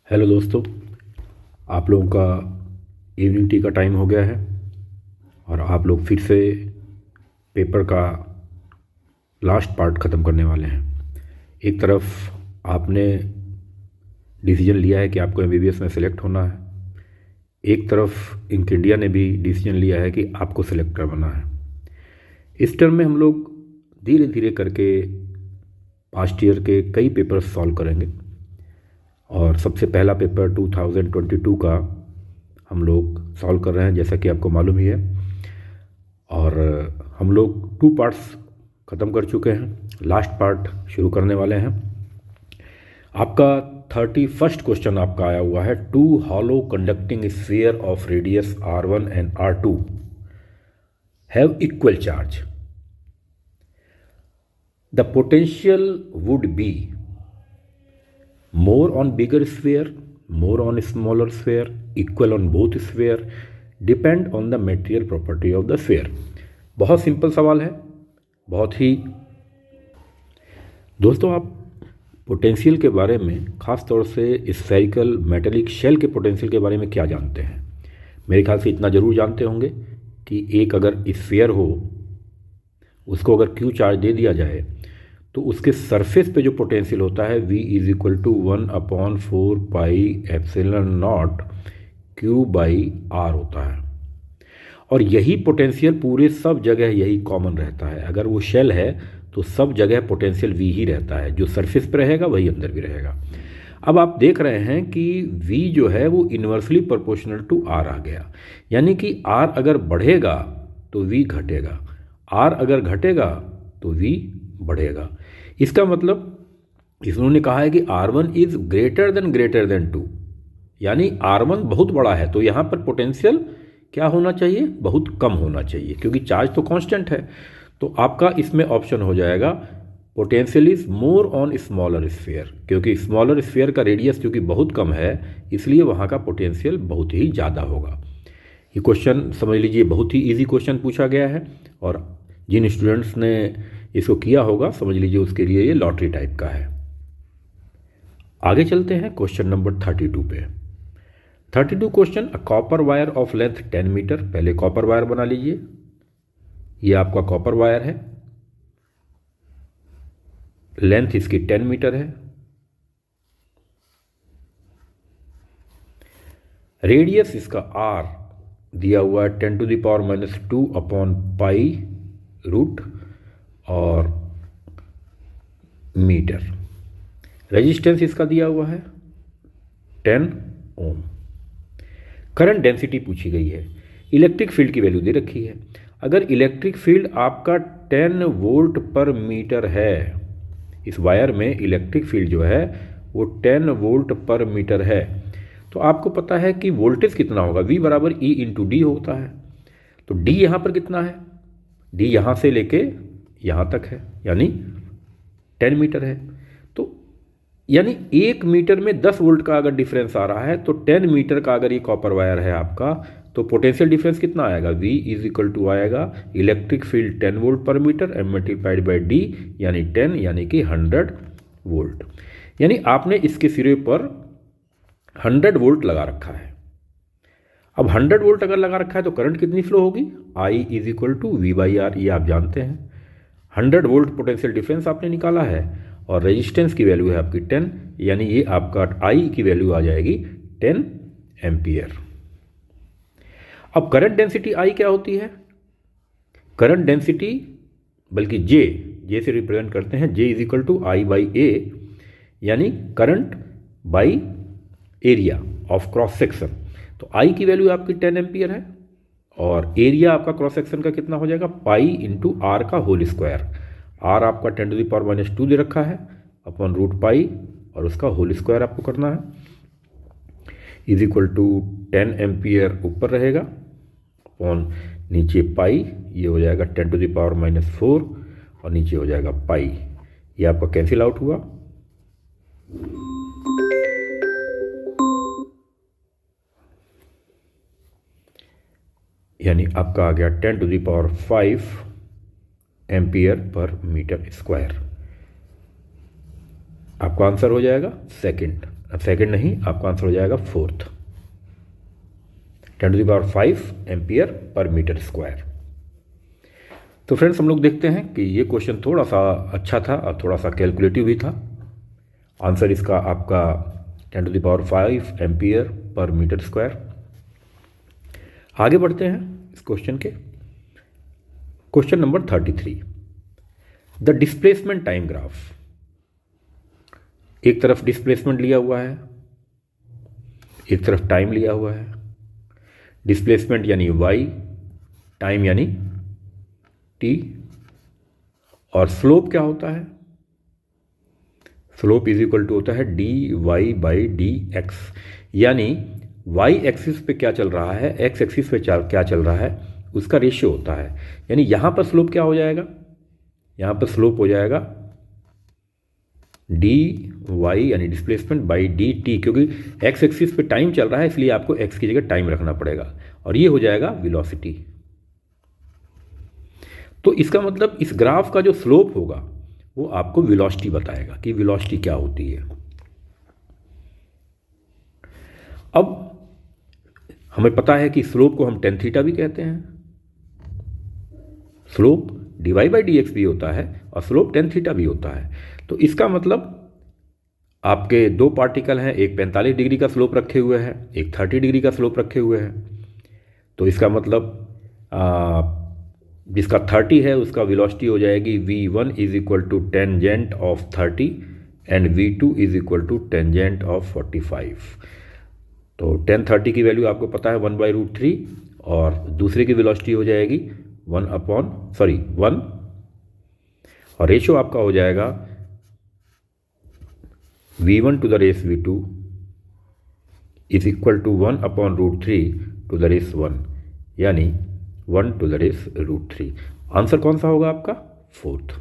Hello दोस्तों, आप लोगों का इवनिंग टी का टाइम हो गया है और आप लोग फिर से पेपर का लास्ट पार्ट ख़त्म करने वाले हैं। एक तरफ आपने डिसीजन लिया है कि आपको एमबीबीएस में सेलेक्ट होना है, एक तरफ इंक इंडिया ने भी डिसीजन लिया है कि आपको सेलेक्टर बनना है। इस टर्म में हम लोग धीरे धीरे करके पास्ट ईयर के कई पेपर सॉल्व करेंगे और सबसे पहला पेपर 2022 का हम लोग सॉल्व कर रहे हैं, जैसा कि आपको मालूम ही है। और हम लोग 2 पार्ट्स ख़त्म कर चुके हैं, लास्ट पार्ट शुरू करने वाले हैं। आपका 31st क्वेश्चन आपका आया हुआ है, 2 hollow conducting sphere of radius r1 and r2 have equal charge. The potential would be more on bigger sphere, more on smaller sphere, equal on both sphere, depend on the material property of the sphere. बहुत simple सवाल है, बहुत ही। दोस्तों, आप potential के बारे में, ख़ास तौर से स्फेरिकल मेटेलिक शेल के पोटेंशियल के बारे में क्या जानते हैं? मेरे ख्याल से इतना ज़रूर जानते होंगे कि एक अगर स्फीयर हो, उसको अगर क्यू चार्ज दे दिया जाए तो उसके सरफेस पे जो पोटेंशियल होता है V is equal to 1/4 pi epsilon naught Q by R होता है। और यही पोटेंशियल पूरे सब जगह यही कॉमन रहता है। अगर वो शेल है तो सब जगह पोटेंशियल V ही रहता है, जो सरफेस पे रहेगा वही अंदर भी रहेगा। अब आप देख रहे हैं कि V जो है वो इन्वर्सली प्रोपोर्शनल टू R आ गया, यानी कि R अगर बढ़ेगा तो V घटेगा, R अगर घटेगा तो V बढ़ेगा। इसका मतलब इन्होंने कहा है कि R1 इज ग्रेटर देन 2, यानी R1 बहुत बड़ा है, तो यहाँ पर पोटेंशियल क्या होना चाहिए? बहुत कम होना चाहिए, क्योंकि चार्ज तो कांस्टेंट है। तो आपका इसमें ऑप्शन हो जाएगा potential is more on smaller sphere, क्योंकि स्मॉलर स्फीयर का रेडियस क्योंकि बहुत कम है, इसलिए वहाँ का पोटेंशियल बहुत ही ज़्यादा होगा। ये क्वेश्चन समझ लीजिए बहुत ही ईजी क्वेश्चन पूछा गया है, और जिन स्टूडेंट्स ने इसको किया होगा समझ लीजिए उसके लिए ये लॉटरी टाइप का है। आगे चलते हैं क्वेश्चन नंबर 32 पे। 32 question, a copper wire of length 10 metre. पहले कॉपर वायर बना लीजिए, ये आपका कॉपर वायर है, लेंथ इसकी 10 मीटर है, रेडियस इसका R दिया हुआ है 10⁻⁻2 अपॉन पाई रूट और मीटर। रेजिस्टेंस इसका दिया हुआ है 10 ओम। करंट डेंसिटी पूछी गई है, इलेक्ट्रिक फील्ड की वैल्यू दे रखी है। अगर इलेक्ट्रिक फील्ड आपका 10 वोल्ट पर मीटर है, इस वायर में इलेक्ट्रिक फील्ड जो है वो 10 वोल्ट पर मीटर है, तो आपको पता है कि वोल्टेज कितना होगा, V बराबर E इंटू डी होता है। तो D यहाँ पर कितना है? D यहाँ से लेके यहाँ तक है, यानी 10 मीटर है। तो यानी 1 मीटर में 10 वोल्ट का अगर डिफरेंस आ रहा है, तो 10 मीटर का अगर ये कॉपर वायर है आपका, तो पोटेंशियल डिफरेंस कितना आएगा? V इज इक्वल टू आएगा electric field 10 volt per metre M multiplied by D, यानी 10 यानी कि 100 वोल्ट। यानी आपने इसके सिरे पर 100 वोल्ट लगा रखा है। अब 100 वोल्ट अगर लगा रखा है तो करंट कितनी फ्लो होगी? I is equal to V by R, ये आप जानते हैं। 100 वोल्ट पोटेंशियल डिफरेंस आपने निकाला है और रेजिस्टेंस की वैल्यू है आपकी 10, यानी ये आपका I की वैल्यू आ जाएगी 10 एम्पियर। अब करंट डेंसिटी I क्या होती है? करंट डेंसिटी, बल्कि J से रिप्रेजेंट करते हैं, J is equal to I by A, यानी current by area of cross section. तो I की वैल्यू आपकी 10 एम्पियर है और एरिया आपका क्रॉस सेक्शन का कितना हो जाएगा? पाई इंटू R का होल स्क्वायर। R आपका 10⁻⁻2 दे रखा है अपॉन रूट पाई, और उसका होल स्क्वायर आपको करना है, इज इक्वल टू 10 एम्पियर ऊपर रहेगा अपॉन नीचे पाई, ये हो जाएगा 10⁻⁻4 और नीचे हो जाएगा पाई। ये आपका कैंसिल आउट हुआ। यानी आपका आ गया 10⁵ एम्पियर पर मीटर स्क्वायर। आपका आंसर हो जाएगा सेकंड। सेकेंड नहीं, आपका आंसर हो जाएगा fourth, 10⁵ ampere per metre square. तो फ्रेंड्स हम लोग देखते हैं कि ये क्वेश्चन थोड़ा सा अच्छा था और थोड़ा सा कैलकुलेटिव भी था। आंसर इसका आपका 10⁵ एम्पियर पर मीटर स्क्वायर। आगे बढ़ते हैं इस क्वेश्चन के। Question number 33, the displacement time graph. एक तरफ डिस्प्लेसमेंट लिया हुआ है, एक तरफ टाइम लिया हुआ है। डिस्प्लेसमेंट यानी y, टाइम यानी t, और स्लोप क्या होता है? स्लोप इज इक्वल टू होता है dy/dx, यानी y एक्सिस पे क्या चल रहा है, x एक्सिस पे क्या चल रहा है, उसका रेशियो होता है। यानी यहां पर स्लोप क्या हो जाएगा? यहां पर स्लोप हो जाएगा dy यानी डिस्प्लेसमेंट बाई dt, क्योंकि x एक्सिस पे टाइम चल रहा है इसलिए आपको x की जगह टाइम रखना पड़ेगा, और ये हो जाएगा वेलोसिटी। तो इसका मतलब इस ग्राफ का जो स्लोप होगा वो आपको वेलोसिटी बताएगा कि वेलोसिटी क्या होती है। अब हमें पता है कि स्लोप को हम tan थीटा भी कहते हैं। स्लोप dy/dx भी होता है और स्लोप tan थीटा भी होता है। तो इसका मतलब आपके दो पार्टिकल हैं, एक 45 डिग्री का स्लोप रखे हुए है, एक 30 डिग्री का स्लोप रखे हुए है। तो इसका मतलब जिसका 30 है उसका वेलोसिटी हो जाएगी v1 is equal to tangent of 30 and v2 is equal to tangent of 45। तो tan 30 की वैल्यू आपको पता है 1/√3, और दूसरे की वेलोसिटी हो जाएगी 1, और रेशो आपका हो जाएगा v1 to the raise v2 is equal to 1/√3 to the raise 1, यानी 1 टू द रेस √3। आंसर कौन सा होगा आपका? फोर्थ।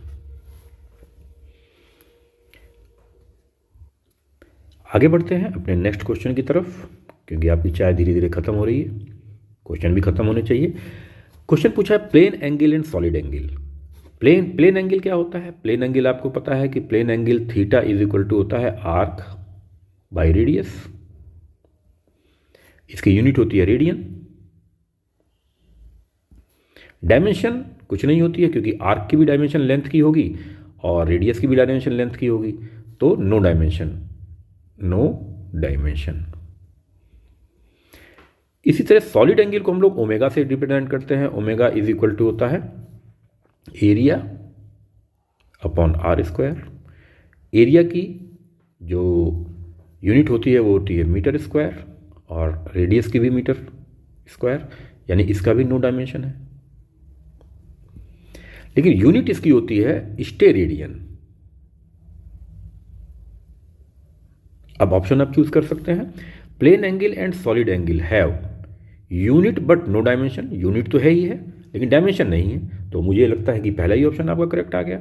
आगे बढ़ते हैं अपने नेक्स्ट क्वेश्चन की तरफ, क्योंकि आपकी चाय धीरे धीरे खत्म हो रही है, क्वेश्चन भी खत्म होने चाहिए। क्वेश्चन पूछा है plane angle and solid angle. Plane angle क्या होता है? प्लेन एंगल आपको पता है कि plane angle theta is equal to होता है आर्क बाई रेडियस। इसकी यूनिट होती है रेडियन। डायमेंशन कुछ नहीं होती है, क्योंकि आर्क की भी डायमेंशन लेंथ की होगी और रेडियस की भी डायमेंशन लेंथ की होगी, तो नो डायमेंशन। इसी तरह सॉलिड एंगल को हम लोग ओमेगा से रिप्रेजेंट करते हैं। ओमेगा इज इक्वल टू होता है area upon R square. Area की जो यूनिट होती है वो होती है मीटर स्क्वायर, और रेडियस की भी मीटर स्क्वायर, यानी इसका भी नो डायमेंशन है। लेकिन यूनिट इसकी होती है स्टेरेडियन। अब ऑप्शन आप चूज कर सकते हैं। Plane angle and solid angle have unit but no dimension. Unit तो है ही है लेकिन डायमेंशन नहीं है, तो मुझे लगता है कि पहला ही ऑप्शन आपका करेक्ट आ गया।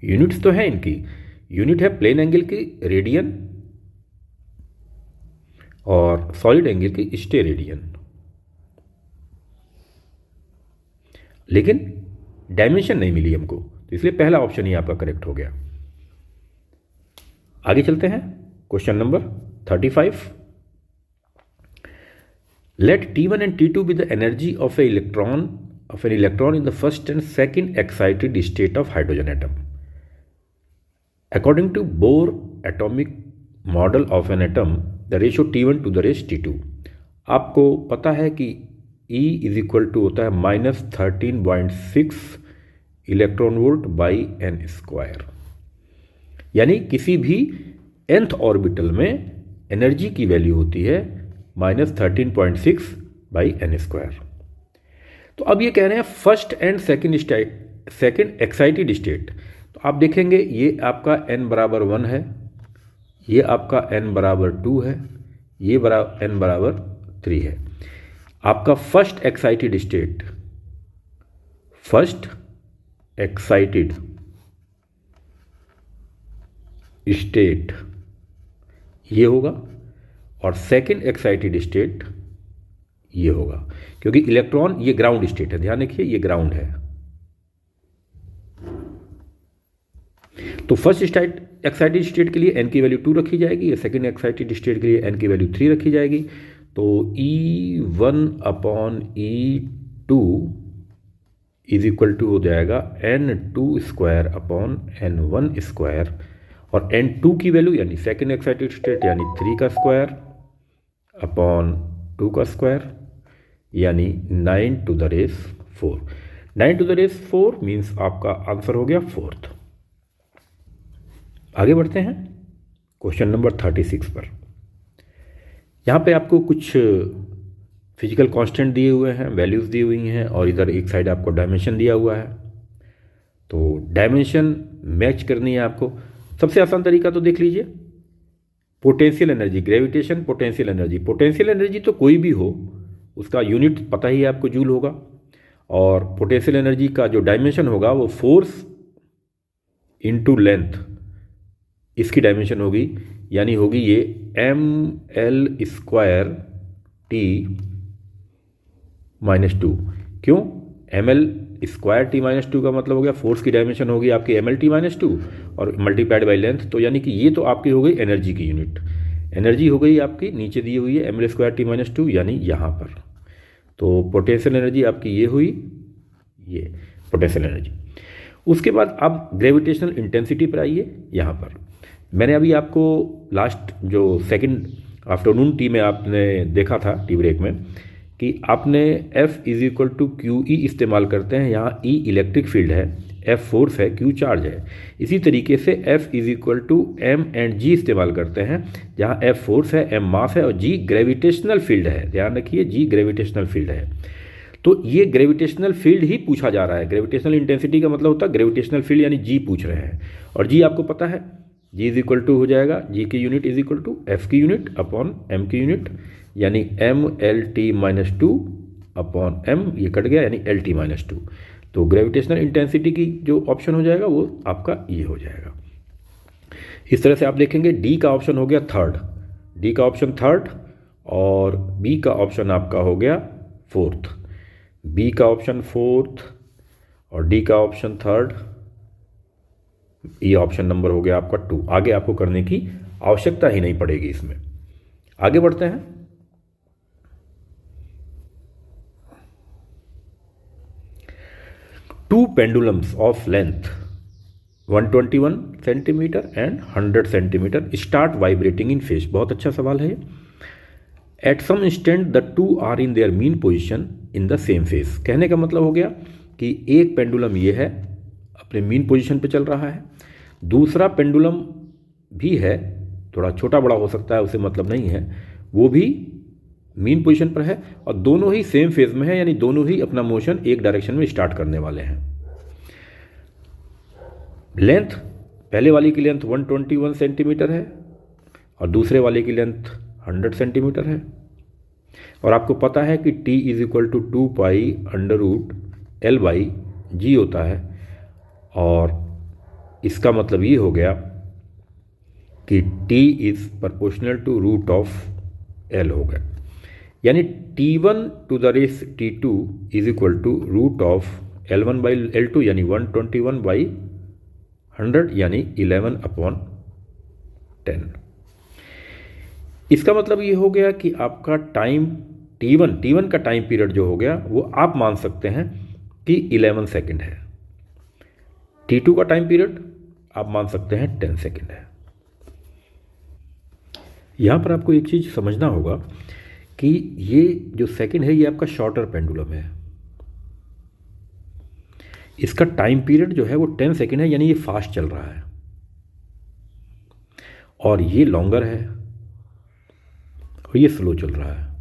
यूनिट्स तो है इनकी, यूनिट है प्लेन एंगल की रेडियन और सॉलिड एंगल की स्टेरेडियन, लेकिन डायमेंशन नहीं मिली हमको, तो इसलिए पहला ऑप्शन ही आपका करेक्ट हो गया। आगे चलते हैं question number 35। Let T1 and T2 be the energy of an electron in the first and second excited state of hydrogen atom. According to Bohr atomic model of an atom, the ratio T1 to the raise T2. आपको पता है कि E is equal to होता है -13.6 electron volt by n square, यानी किसी भी nth orbital में एनर्जी की वैल्यू होती है -13.6 बाई n स्क्वायर। तो अब ये कह रहे हैं first and second excited state. तो आप देखेंगे ये आपका n बराबर 1 है, ये आपका n बराबर 2 है, ये n बराबर 3 है। आपका फर्स्ट एक्साइटेड स्टेट ये होगा और सेकेंड एक्साइटेड स्टेट ये होगा, क्योंकि इलेक्ट्रॉन ये ग्राउंड स्टेट है, ध्यान रखिए ये ग्राउंड है। तो फर्स्ट एक्साइटेड स्टेट के लिए n की वैल्यू 2 रखी जाएगी, या सेकेंड एक्साइटेड स्टेट के लिए n की वैल्यू 3 रखी जाएगी। तो E1/E2 इज इक्वल टू हो जाएगा N2² और N2 की वैल्यू यानी सेकेंड एक्साइटेड स्टेट यानी 3² यानी 9⁴। 9⁴ मीन्स आपका आंसर हो गया 4th। आगे बढ़ते हैं क्वेश्चन नंबर 36 पर। यहाँ पे आपको कुछ फिजिकल कांस्टेंट दिए हुए हैं, वैल्यूज़ दी हुई हैं, और इधर एक साइड आपको डायमेंशन दिया हुआ है। तो डायमेंशन मैच करनी है आपको। सबसे आसान तरीका तो देख लीजिए, potential energy, gravitation potential energy. Potential energy तो कोई भी हो, उसका यूनिट पता ही है आपको, जूल होगा, और पोटेंशियल एनर्जी का जो डायमेंशन होगा वो फोर्स इनटू लेंथ, इसकी डायमेंशन होगी, यानी होगी ये mL²T-2। क्यों? mL²T-2 का मतलब हो गया फोर्स की डायमेंशन होगी आपकी mLT-2 और मल्टीप्लाइड बाई लेंथ। तो यानी कि ये तो आपकी हो गई एनर्जी की यूनिट। एनर्जी हो गई आपकी, नीचे दी हुई है mL²T-2 यानी यहाँ पर। तो पोटेंशियल एनर्जी आपकी ये हुई, ये पोटेंशियल एनर्जी। उसके बाद आप ग्रेविटेशनल इंटेंसिटी पर आइए। यहाँ पर मैंने अभी आपको लास्ट जो सेकंड आफ्टरनून टी में आपने देखा था, टी ब्रेक में, कि आपने F = QE इस्तेमाल करते हैं। यहाँ E इलेक्ट्रिक फील्ड है, F फोर्स है, Q चार्ज है। इसी तरीके से F = M&G इस्तेमाल करते हैं, जहाँ F फोर्स है, M मास है और G ग्रेविटेशनल फील्ड है। ध्यान रखिए, G ग्रेविटेशनल फील्ड है। तो ये ग्रेविटेशनल फील्ड ही पूछा जा रहा है। ग्रेविटेशनल इंटेंसिटी का मतलब होता है ग्रेविटेशनल फील्ड, यानी G पूछ रहे हैं। और G आपको पता है, G = हो जाएगा, G की यूनिट = F की यूनिट अपॉन M की यूनिट, यानी mLT-2/M, ये कट गया, यानी LT-2। तो ग्रेविटेशनल इंटेंसिटी की जो ऑप्शन हो जाएगा वो आपका ये हो जाएगा। इस तरह से आप देखेंगे D का ऑप्शन हो गया थर्ड, D का ऑप्शन थर्ड, और B का ऑप्शन आपका हो गया फोर्थ। B का ऑप्शन फोर्थ और D का ऑप्शन थर्ड, ये ऑप्शन नंबर हो गया आपका 2। आगे आपको करने की आवश्यकता ही नहीं पड़ेगी इसमें। आगे बढ़ते हैं। Two pendulums of length 121 centimetre and 100 centimetre start vibrating in phase. बहुत अच्छा सवाल है। At some instant the two are in their mean position in the same phase. कहने का मतलब हो गया कि एक पेंडुलम ये है, अपने मीन पोजिशन पे चल रहा है, दूसरा पेंडुलम भी है, थोड़ा छोटा बड़ा हो सकता है, उसे मतलब नहीं है, वो भी मीन पोजीशन पर है, और दोनों ही सेम फेज में है, यानी दोनों ही अपना मोशन एक डायरेक्शन में स्टार्ट करने वाले हैं। लेंथ, पहले वाली की लेंथ 121 सेंटीमीटर है और दूसरे वाले की लेंथ 100 सेंटीमीटर है। और आपको पता है कि T = 2π√L/G होता है, और इसका मतलब ये हो गया कि T = √L हो गया, यानी T1⁻T2 = √L1/L2 यानी 121/100 यानी 11/10। इसका मतलब ये हो गया कि आपका टाइम T1 का टाइम पीरियड जो हो गया वो आप मान सकते हैं कि 11 सेकेंड है। T2 का टाइम पीरियड आप मान सकते हैं 10 सेकेंड है। यहाँ पर आपको एक चीज़ समझना होगा कि ये जो सेकेंड है ये आपका शॉर्टर पेंडुलम है, इसका टाइम पीरियड जो है वो 10 सेकेंड है, यानी ये फास्ट चल रहा है, और ये लॉन्गर है और ये स्लो चल रहा है।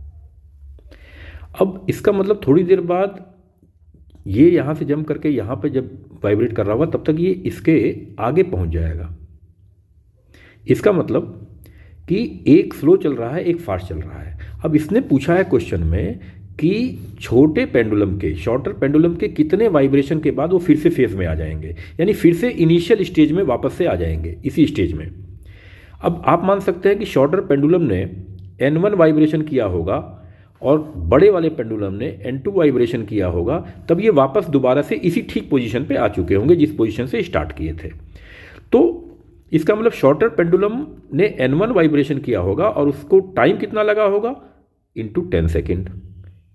अब इसका मतलब थोड़ी देर बाद ये यहाँ से जंप करके यहाँ पे जब वाइब्रेट कर रहा होगा तब तक ये इसके आगे पहुँच जाएगा। इसका मतलब कि एक स्लो चल रहा है, एक फास्ट चल रहा है। अब इसने पूछा है क्वेश्चन में कि छोटे पेंडुलम के, शॉर्टर पेंडुलम के कितने वाइब्रेशन के बाद वो फिर से फेज में आ जाएंगे, यानी फिर से इनिशियल स्टेज में वापस से आ जाएंगे इसी स्टेज में। अब आप मान सकते हैं कि शॉर्टर पेंडुलम ने N1 वाइब्रेशन किया होगा और बड़े वाले पेंडुलम ने N2 वाइब्रेशन किया होगा, तब ये वापस दोबारा से इसी ठीक पोजीशन पे आ चुके होंगे जिस पोजीशन से स्टार्ट किए थे। तो इसका मतलब शॉर्टर पेंडुलम ने n1 वाइब्रेशन किया होगा और उसको टाइम कितना लगा होगा, इंटू 10 सेकेंड,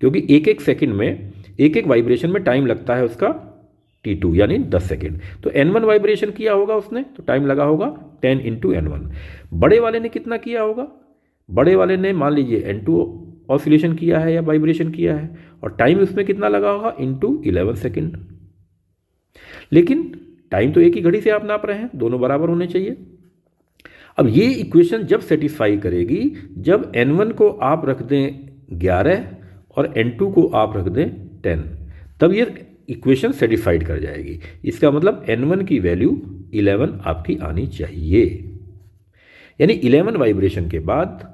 क्योंकि एक एक सेकेंड में एक एक वाइब्रेशन में टाइम लगता है उसका t2 यानी 10 सेकेंड। तो n1 वाइब्रेशन किया होगा उसने तो टाइम लगा होगा 10 इंटू n1। बड़े वाले ने कितना किया होगा, बड़े वाले ने मान लीजिए n2 ऑसिलेशन किया है या वाइब्रेशन किया है और टाइम उसमें कितना लगा होगा, इंटू 11 सेकेंड। लेकिन टाइम तो एक ही घड़ी से आप नाप रहे हैं, दोनों बराबर होने चाहिए। अब ये इक्वेशन जब सेटिस्फाई करेगी जब n1 को आप रख दें 11 और n2 को आप रख दें 10, तब ये इक्वेशन सेटिस्फाइड कर जाएगी। इसका मतलब n1 की वैल्यू 11 आपकी आनी चाहिए, यानी 11 वाइब्रेशन के बाद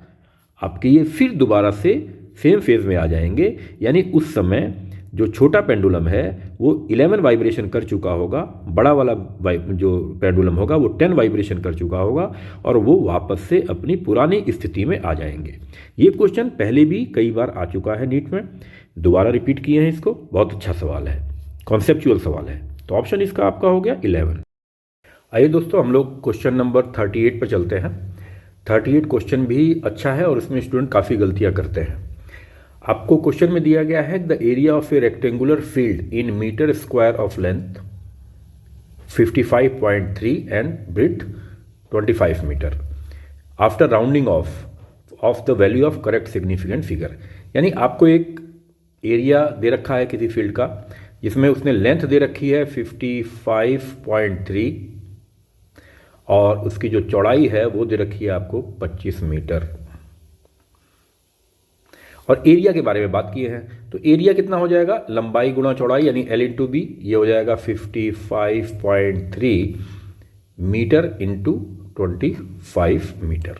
आपके ये फिर दोबारा से सेम फेज में आ जाएंगे, यानी उस समय जो छोटा पेंडुलम है वो 11 वाइब्रेशन कर चुका होगा, बड़ा वाला जो पेंडुलम होगा वो 10 वाइब्रेशन कर चुका होगा और वो वापस से अपनी पुरानी स्थिति में आ जाएंगे। ये क्वेश्चन पहले भी कई बार आ चुका है नीट में, दोबारा रिपीट किए हैं इसको, बहुत अच्छा सवाल है, कॉन्सेप्चुअल सवाल है। तो ऑप्शन इसका आपका हो गया 11। आइए दोस्तों हम लोग क्वेश्चन नंबर 38 पर चलते हैं। 38 क्वेश्चन भी अच्छा है और इसमें स्टूडेंट काफ़ी गलतियाँ करते हैं। आपको क्वेश्चन में दिया गया है the area of a rectangular field in metre square of length 55.3 and breadth 25 metre after rounding off the value of correct significant figure. यानी आपको एक एरिया दे रखा है किसी फील्ड का जिसमें उसने लेंथ दे रखी है 55.3 और उसकी जो चौड़ाई है वो दे रखी है आपको 25 मीटर। और एरिया के बारे में बात किए हैं तो एरिया कितना हो जाएगा, लंबाई गुणा चौड़ाई यानी L इंटू बी, ये हो जाएगा 55.3 मीटर इंटू 25 मीटर।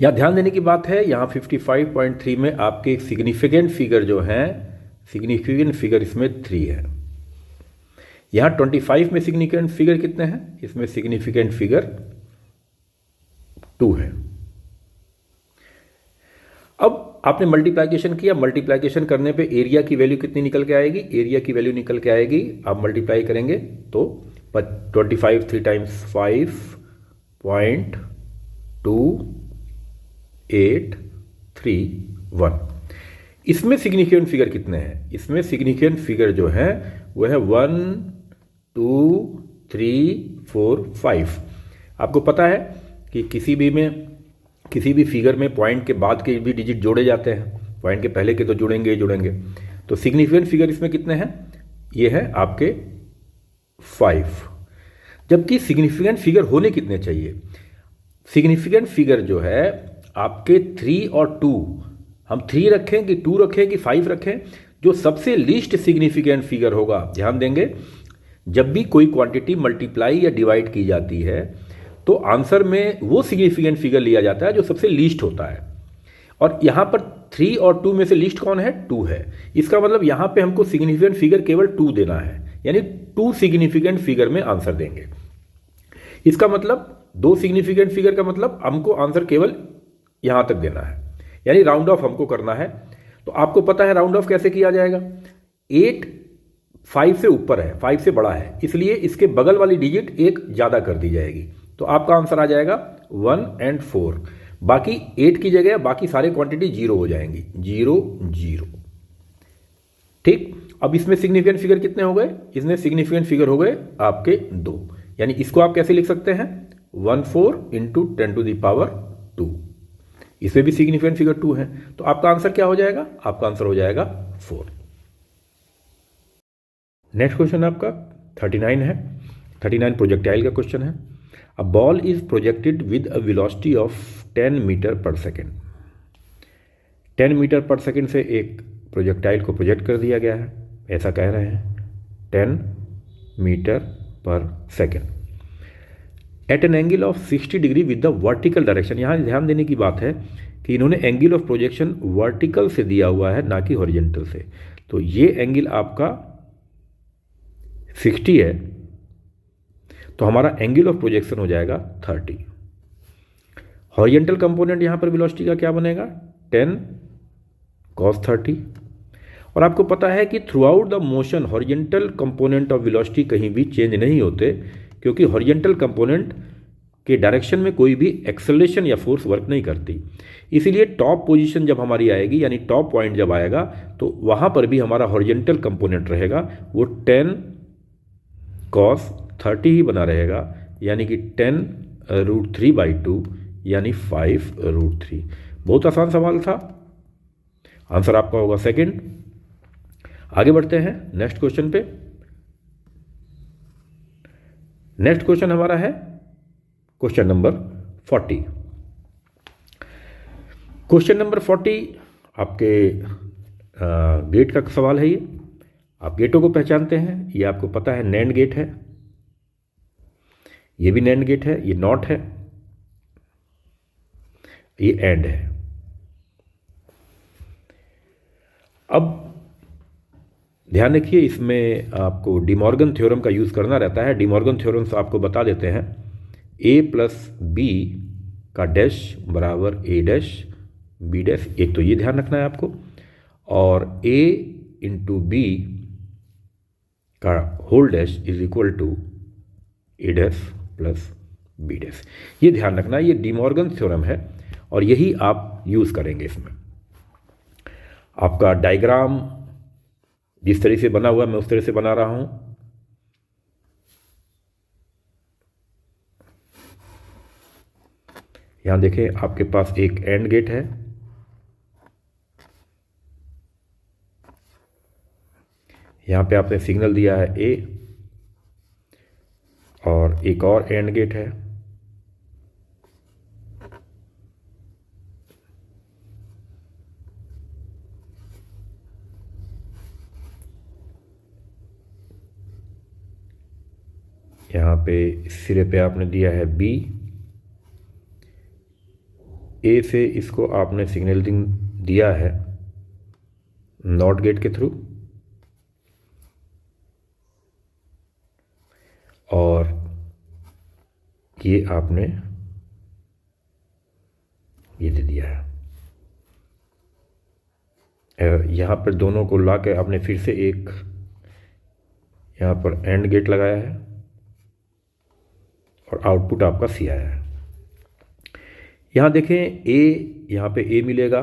यहाँ ध्यान देने की बात है, यहाँ 55.3 में आपके सिग्निफिकेंट फिगर जो हैं, सिग्निफिकेंट फिगर इसमें 3 है। यहाँ 25 में सिग्निफिकेंट फिगर कितने हैं, इसमें सिग्निफिकेंट फिगर 2 है। अब आपने मल्टीप्लाइकेशन किया, मल्टीप्लाइकेशन करने पे एरिया की वैल्यू कितनी निकल के आएगी, एरिया की वैल्यू निकल के आएगी, आप मल्टीप्लाई करेंगे तो 25 3 टाइम्स 5.2831। इसमें सिग्निफिकेंट फिगर कितने हैं, इसमें सिग्निफिकेंट फिगर जो है वो है 1 2 3 4 5। आपको पता है कि किसी भी फिगर में पॉइंट के बाद के भी डिजिट जोड़े जाते हैं, पॉइंट के पहले के तो जुड़ेंगे। तो सिग्निफिकेंट फिगर इसमें कितने हैं, ये है आपके 5, जबकि सिग्निफिकेंट फिगर होने कितने चाहिए। सिग्निफिकेंट फिगर जो है आपके 3 और 2, हम 3 रखें कि 2 रखें कि 5 रखें, जो सबसे लीस्ट सिग्निफिकेंट फिगर होगा। ध्यान देंगे जब भी कोई क्वांटिटी मल्टीप्लाई या डिवाइड की जाती है तो आंसर में वो सिग्निफिकेंट फिगर लिया जाता है जो सबसे लीस्ट होता है, और यहाँ पर 3 और 2 में से लीस्ट कौन है, 2 है। इसका मतलब यहाँ पे हमको सिग्निफिकेंट फिगर केवल 2 देना है, यानी 2 सिग्निफिकेंट फिगर में आंसर देंगे। इसका मतलब 2 सिग्निफिकेंट फिगर का मतलब हमको आंसर केवल यहाँ तक देना है, यानी राउंड ऑफ हमको करना है। तो आपको पता है राउंड ऑफ कैसे किया जाएगा, 8 5 से ऊपर है, 5 से बड़ा है, इसलिए इसके बगल वाली डिजिट एक ज़्यादा कर दी जाएगी, तो आपका आंसर आ जाएगा 1 और 4। बाकी 8 की जगह बाकी सारे क्वांटिटी 0 हो जाएंगी, 0 0। ठीक, अब इसमें सिग्निफिकेंट फिगर कितने हो गए, इसमें सिग्निफिकेंट फिगर हो गए आपके 2, यानी इसको आप कैसे लिख सकते हैं 14 इंटू 10 टू द पावर 2। इसमें भी सिग्निफिकेंट फिगर 2 है, तो आपका आंसर क्या हो जाएगा, आपका आंसर हो जाएगा 4। नेक्स्ट क्वेश्चन आपका 39 है। 39 प्रोजेक्टाइल का क्वेश्चन है। A ball is projected with a velocity of 10 metre per second. 10 metre per second से एक प्रोजेक्टाइल को प्रोजेक्ट कर दिया गया है, ऐसा कह रहे हैं 10 metre per second at an angle of 60 degree with the vertical direction. यहाँ ध्यान देने की बात है कि इन्होंने एंगल ऑफ प्रोजेक्शन वर्टिकल से दिया हुआ है, ना कि हॉरिजॉन्टल से। तो ये एंगल आपका 60 है, तो हमारा एंगल ऑफ प्रोजेक्शन हो जाएगा 30। हॉरिजॉन्टल कंपोनेंट यहाँ पर वेलोसिटी का क्या बनेगा 10 cos 30। और आपको पता है कि through out the motion horizontal component of velocity कहीं भी चेंज नहीं होते, क्योंकि हॉरिजेंटल कंपोनेंट के डायरेक्शन में कोई भी एक्सेलरेशन या फोर्स वर्क नहीं करती। इसीलिए टॉप पोजीशन जब हमारी आएगी, यानी टॉप पॉइंट जब आएगा, तो वहाँ पर भी हमारा हॉरिजेंटल कंपोनेंट रहेगा, वो 10 cos 30 ही बना रहेगा, यानी कि 10√3/2 यानी 5√3। बहुत आसान सवाल था, आंसर आपका होगा सेकंड। आगे बढ़ते हैं नेक्स्ट क्वेश्चन पे। नेक्स्ट क्वेश्चन हमारा है क्वेश्चन नंबर 40। क्वेश्चन नंबर 40 आपके गेट का सवाल है। ये आप गेटों को पहचानते हैं, ये आपको पता है नैंड गेट है, ये भी नैंड गेट है, ये नॉट है, ये एंड है। अब ध्यान रखिए, इसमें आपको डिमॉर्गन थ्योरम का यूज़ करना रहता है। डिमॉर्गन थ्योरम से आपको बता देते हैं a+b का डैश बराबर a डैश b डैश। एक तो ये ध्यान रखना है आपको, और a × b का whole dash is equal to a dash plus b dash. ये ध्यान रखना है, ये डिमॉर्गन थ्योरम है और यही आप यूज़ करेंगे इसमें। आपका डायग्राम जिस तरह से बना हुआ है मैं उस तरह से बना रहा हूं। यहां देखें, आपके पास एक एंड गेट है, यहां पे आपने सिग्नल दिया है ए, और एक और एंड गेट है, यहाँ पे सिरे पे आपने दिया है बी। ए से इसको आपने सिग्नलिंग दिया है नॉट गेट के थ्रू, और ये आपने ये दे दिया है। यहाँ पर दोनों को ला के आपने फिर से एक यहाँ पर एंड गेट लगाया है और आउटपुट आपका सी आया है। यहाँ देखें, ए, यहाँ पे ए मिलेगा,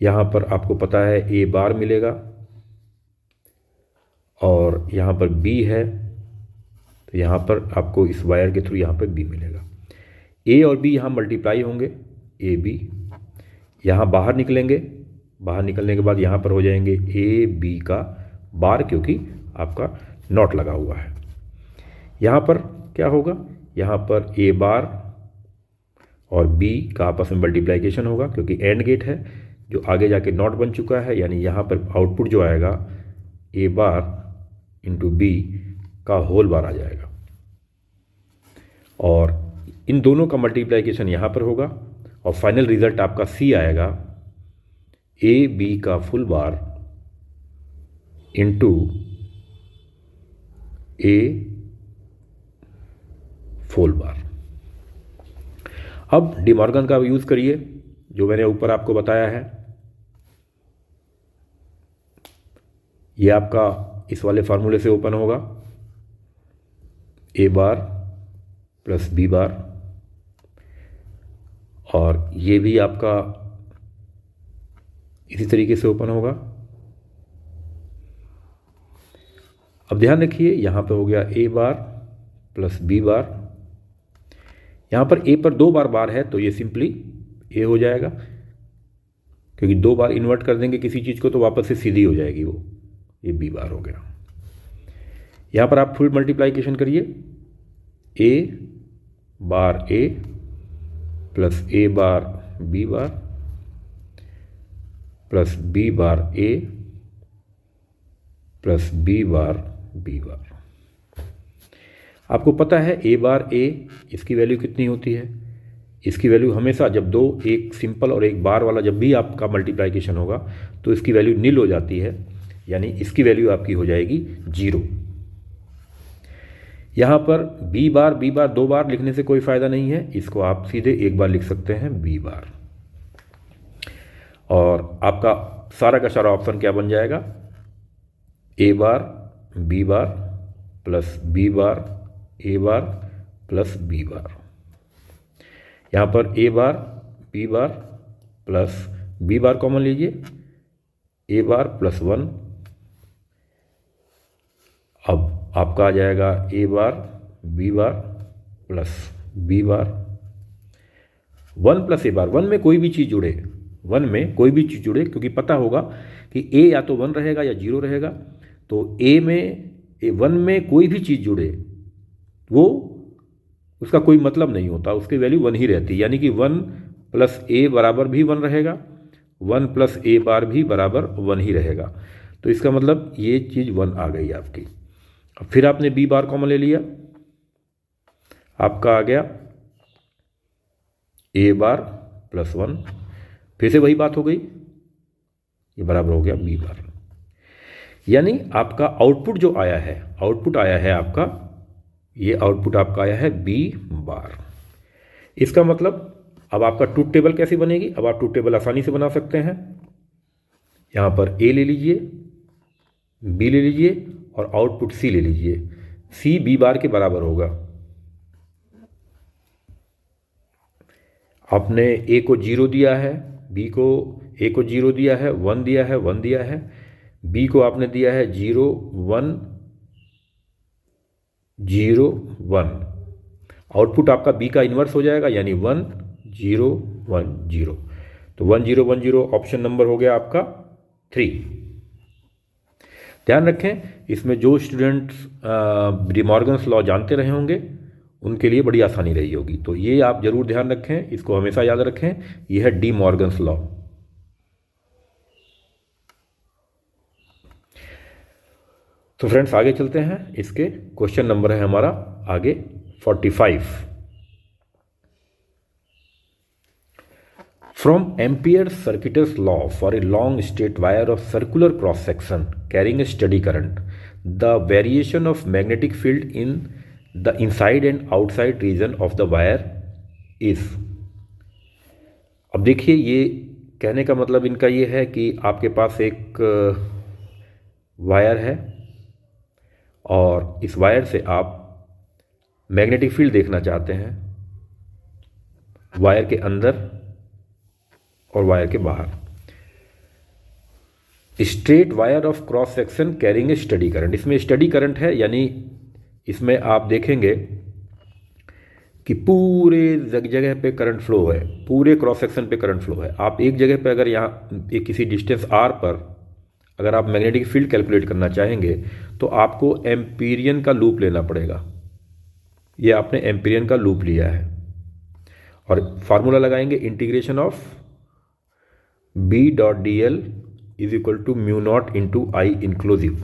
यहाँ पर आपको पता है ए बार मिलेगा, और यहाँ पर बी है तो यहाँ पर आपको इस वायर के थ्रू यहाँ पर बी मिलेगा। ए और बी यहाँ मल्टीप्लाई होंगे, ए बी, यहाँ बाहर निकलेंगे, बाहर निकलने के बाद यहाँ पर हो जाएंगे ए बी का बार, क्योंकि आपका नॉट लगा हुआ है। यहाँ पर क्या होगा, यहाँ पर ए बार और बी का आपस में मल्टीप्लिकेशन होगा, क्योंकि एंड गेट है जो आगे जाके नॉट बन चुका है, यानी यहाँ पर आउटपुट जो आएगा ए बार इंटू बी का होल बार आ जाएगा, और इन दोनों का मल्टीप्लिकेशन यहाँ पर होगा, और फाइनल रिजल्ट आपका सी आएगा ए बी का full bar into a full बार। अब डिमॉर्गन का यूज़ करिए जो मैंने ऊपर आपको बताया है। ये आपका इस वाले फार्मूले से ओपन होगा, ए बार प्लस बी बार, और ये भी आपका इसी तरीके से ओपन होगा। अब ध्यान रखिए, यहाँ पे हो गया ए बार प्लस बी बार, यहाँ पर ए पर 2 बार है तो ये सिंपली ए हो जाएगा, क्योंकि 2 बार इन्वर्ट कर देंगे किसी चीज़ को तो वापस से सीधी हो जाएगी वो, ये बी बार हो गया। यहाँ पर आप फुल मल्टीप्लाइकेशन करिए, A bar A plus A bar B bar plus B bar A plus B bar B bar. आपको पता है ए बार ए, इसकी वैल्यू कितनी होती है? इसकी वैल्यू हमेशा जब दो, एक सिंपल और एक बार वाला जब भी आपका मल्टीप्लाइकेशन होगा तो इसकी वैल्यू नील हो जाती है, यानी इसकी वैल्यू आपकी हो जाएगी 0। यहाँ पर बी बार 2 बार लिखने से कोई फ़ायदा नहीं है, इसको आप सीधे एक बार लिख सकते हैं बी बार, और आपका सारा का सारा ऑप्शन क्या बन जाएगा, A bar B bar plus B bar, A bar plus B bar. यहाँ पर A bar B bar plus B bar common लीजिए, ए बार प्लस 1। अब आपका आ जाएगा A bar B bar plus B bar. 1 plus A bar, 1 में कोई भी चीज़ जुड़े, 1 में कोई भी चीज़ जुड़े, क्योंकि पता होगा कि ए या तो 1 रहेगा या 0 रहेगा। तो ए में 1 में कोई भी चीज़ जुड़े वो उसका कोई मतलब नहीं होता, उसकी वैल्यू 1 ही रहती है। यानी कि 1 प्लस ए बराबर भी 1 रहेगा, 1 प्लस ए बार भी बराबर 1 ही रहेगा। तो इसका मतलब ये चीज़ 1 आ गई आपकी। अब फिर आपने बी बार कॉमन ले लिया, आपका आ गया ए बार प्लस 1। फिर से वही बात हो गई, ये बराबर हो गया बी बार। यानी आपका आउटपुट जो आया है, आउटपुट आया है आपका, ये आउटपुट आपका आया है बी बार। इसका मतलब अब आपका ट्रूथ टेबल कैसी बनेगी? अब आप ट्रूथ टेबल आसानी से बना सकते हैं। यहाँ पर ए ले लीजिए, बी ले लीजिए और आउटपुट सी ले लीजिए। सी बी बार के बराबर होगा। आपने ए को 0 दिया है, बी को ए को 0 दिया है, 1 दिया है, 1 दिया है। बी को आपने दिया है 0 1 0 1। आउटपुट आपका बी का इन्वर्स हो जाएगा, यानी 1 0 1 0। तो 1 0 1 0 ऑप्शन नंबर हो गया आपका 3। ध्यान रखें, इसमें जो स्टूडेंट्स डिमॉर्गन्स लॉ जानते रहे होंगे उनके लिए बड़ी आसानी रही होगी। तो ये आप जरूर ध्यान रखें, इसको हमेशा याद रखें, यह है डी मॉर्गन्स लॉ। तो फ्रेंड्स आगे चलते हैं, इसके क्वेश्चन नंबर है हमारा आगे 45। From Ampere's Circuitous law for a long straight wire of circular cross section carrying a steady current, the variation of magnetic field in the inside and outside region of the wire is। अब देखिए, ये कहने का मतलब इनका ये है कि आपके पास एक वायर है और इस वायर से आप मैग्नेटिक फील्ड देखना चाहते हैं, वायर के अंदर और वायर के बाहर। Straight wire of cross section carrying a study current, इसमें स्टडी करंट है, यानी इसमें आप देखेंगे कि पूरे जगह पे करंट फ्लो है, पूरे क्रॉस सेक्शन पे करंट फ्लो है। आप एक जगह पे अगर यहाँ एक किसी डिस्टेंस r पर अगर आप मैग्नेटिक फील्ड कैलकुलेट करना चाहेंगे तो आपको एम्पीरियन का लूप लेना पड़ेगा। ये आपने एम्पीरियन का लूप लिया है और फार्मूला लगाएंगे, integration of B dot D L is equal to mu naught into I inclusive.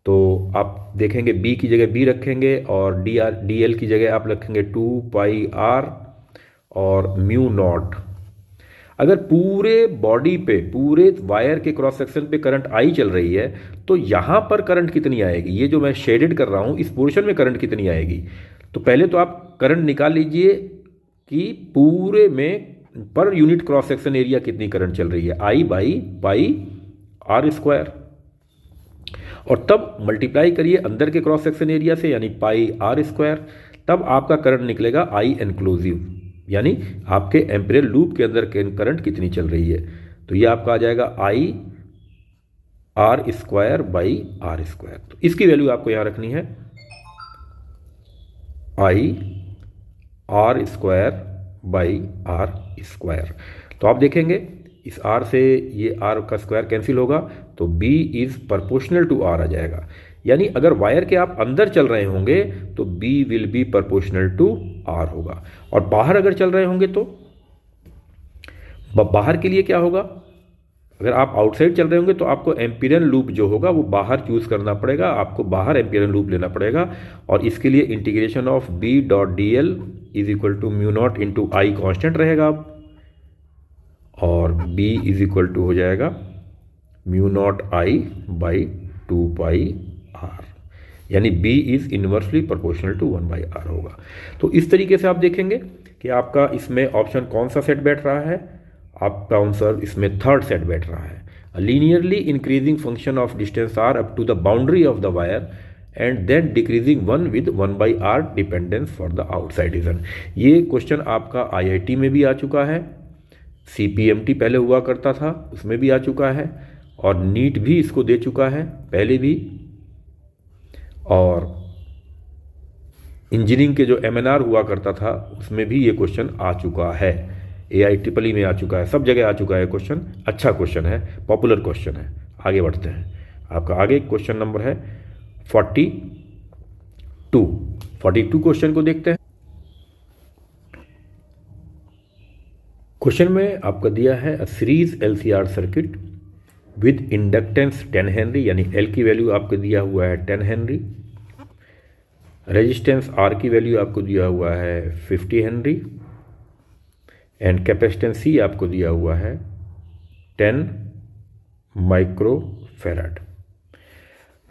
तो आप देखेंगे b की जगह b रखेंगे और डी एल की जगह आप रखेंगे 2 पाई r और म्यू नॉट। अगर पूरे बॉडी पे, पूरे वायर के क्रॉस सेक्शन पे करंट आई चल रही है तो यहाँ पर करंट कितनी आएगी, ये जो मैं शेडेड कर रहा हूँ इस पोर्शन में करंट कितनी आएगी। तो पहले तो आप करंट निकाल लीजिए कि पूरे में per unit cross section area कितनी करंट चल रही है, आई बाई पाई आर स्क्वायर, और तब मल्टीप्लाई करिए अंदर के क्रॉस सेक्शन एरिया से, यानी पाई आर स्क्वायर। तब आपका करंट निकलेगा आई इंक्लूसिव, यानी आपके एम्पीयर लूप के अंदर करंट कितनी चल रही है। तो ये आपका आ जाएगा I R square by R square. तो इसकी वैल्यू आपको यहां रखनी है, I R square by R square. तो आप देखेंगे इस r से ये r का स्क्वायर कैंसिल होगा तो b is proportional to r आ जाएगा। यानी अगर वायर के आप अंदर चल रहे होंगे तो b will be proportional to r होगा, और बाहर अगर चल रहे होंगे तो बाहर के लिए क्या होगा, अगर आप आउटसाइड चल रहे होंगे तो आपको एम्पीरियन लूप जो होगा वो बाहर चूज करना पड़ेगा, आपको बाहर एम्पीरियन लूप लेना पड़ेगा। और इसके लिए integration of b dot D L is equal to mu naught into I constant रहेगा और b इज इक्वल टू हो जाएगा mu naught I by 2 pi r, यानी b is inversely proportional to 1 by r होगा। तो इस तरीके से आप देखेंगे कि आपका इसमें ऑप्शन कौन सा सेट बैठ रहा है, आपका आंसर इसमें थर्ड सेट बैठ रहा है। Linearly increasing function of distance r up to the boundary of the wire and then decreasing 1 with 1/r dependence for the outside region. ये क्वेश्चन आपका IIT में भी आ चुका है, CPMT पहले हुआ करता था उसमें भी आ चुका है, और नीट भी इसको दे चुका है पहले भी, और इंजीनियरिंग के जो MNR हुआ करता था उसमें भी ये क्वेश्चन आ चुका है, AIEEE में आ चुका है, सब जगह आ चुका है क्वेश्चन। अच्छा क्वेश्चन है, पॉपुलर क्वेश्चन है। आगे बढ़ते हैं, आपका आगे क्वेश्चन नंबर है 42 क्वेश्चन को देखते हैं। क्वेश्चन में आपका दिया है a series LCR circuit with inductance 10 Henry, यानी L की वैल्यू आपको दिया हुआ है 10 हेनरी, रेजिस्टेंस R की वैल्यू आपको दिया हुआ है 50 हेनरी, एंड कैपेसिटेंस C आपको दिया हुआ है 10 माइक्रोफेराड।